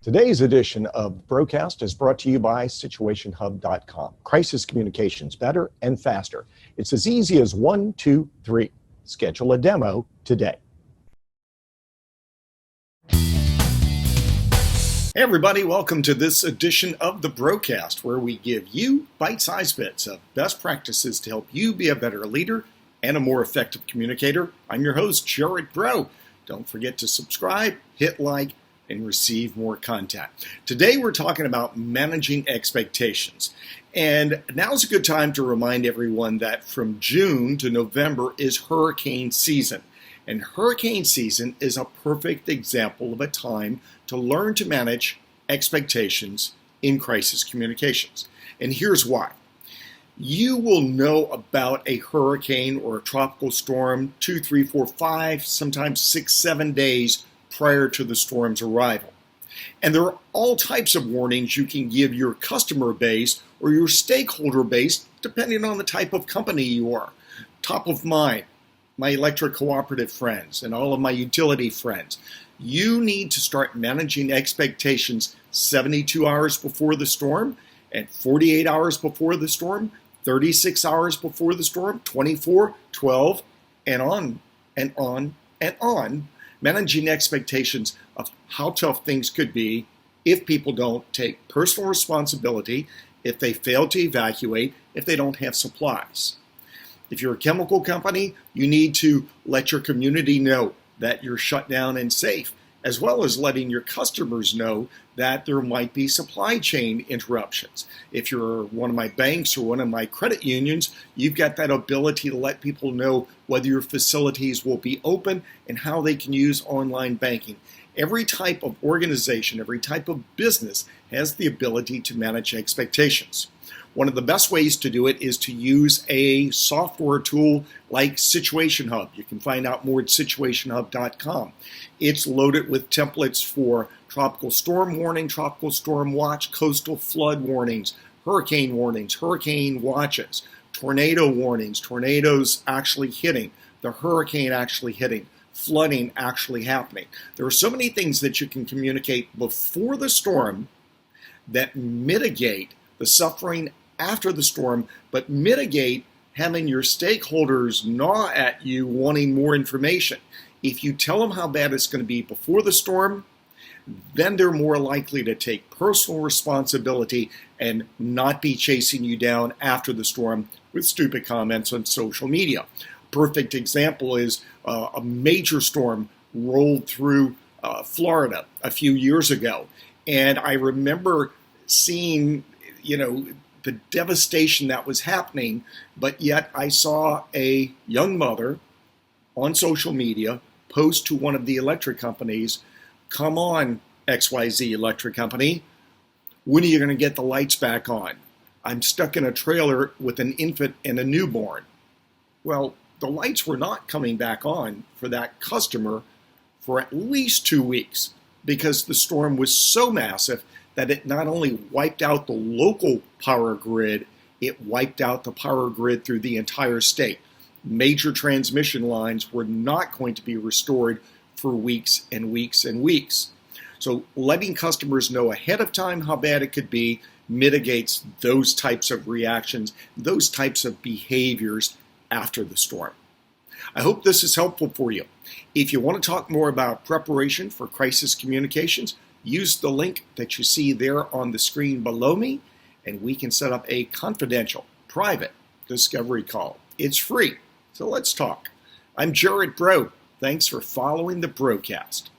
Today's edition of Broadcast is brought to you by SituationHub.com. Crisis communications better and faster. It's as easy as 1, 2, 3. Schedule a demo today. Hey everybody, welcome to this edition of the Broadcast, where we give you bite-sized bits of best practices to help you be a better leader and a more effective communicator. I'm your host, Gerard Braud. Don't forget to subscribe, hit like, and receive more content. Today we're talking about managing expectations. And now's a good time to remind everyone that from June to November is hurricane season. And hurricane season is a perfect example of a time to learn to manage expectations in crisis communications. And here's why. You will know about a hurricane or a tropical storm 2, 3, 4, 5, sometimes 6, 7 days prior to the storm's arrival. And there are all types of warnings you can give your customer base or your stakeholder base, depending on the type of company you are. Top of mind, my electric cooperative friends and all of my utility friends. You need to start managing expectations 72 hours before the storm, and 48 hours before the storm, 36 hours before the storm, 24, 12, and on and on and on. Managing expectations of how tough things could be if people don't take personal responsibility, if they fail to evacuate, if they don't have supplies. If you're a chemical company, you need to let your community know that you're shut down and safe, as well as letting your customers know that there might be supply chain interruptions. If you're one of my banks or one of my credit unions, you've got that ability to let people know whether your facilities will be open and how they can use online banking. Every type of organization, every type of business has the ability to manage expectations. One of the best ways to do it is to use a software tool like SituationHub. You can find out more at SituationHub.com. It's loaded with templates for tropical storm warning, tropical storm watch, coastal flood warnings, hurricane watches, tornado warnings, tornadoes actually hitting, the hurricane actually hitting, flooding actually happening. There are so many things that you can communicate before the storm that mitigate the suffering after the storm, but mitigate having your stakeholders gnaw at you wanting more information. If you tell them how bad it's going to be before the storm, then they're more likely to take personal responsibility and not be chasing you down after the storm with stupid comments on social media. Perfect example is a major storm rolled through Florida a few years ago. And I remember seeing, the devastation that was happening, but yet I saw a young mother on social media post to one of the electric companies, "Come on, XYZ electric company, when are you going to get the lights back on? I'm stuck in a trailer with an infant and a newborn." Well, the lights were not coming back on for that customer for at least 2 weeks because the storm was so massive that it not only wiped out the local power grid, it wiped out the power grid through the entire state. Major transmission lines were not going to be restored for weeks and weeks and weeks. So letting customers know ahead of time how bad it could be mitigates those types of reactions, those types of behaviors after the storm. I hope this is helpful for you. If you want to talk more about preparation for crisis communications, use the link that you see there on the screen below me, and we can set up a confidential, private discovery call. It's free, so let's talk. I'm Gerard Braud. Thanks for following the broadcast.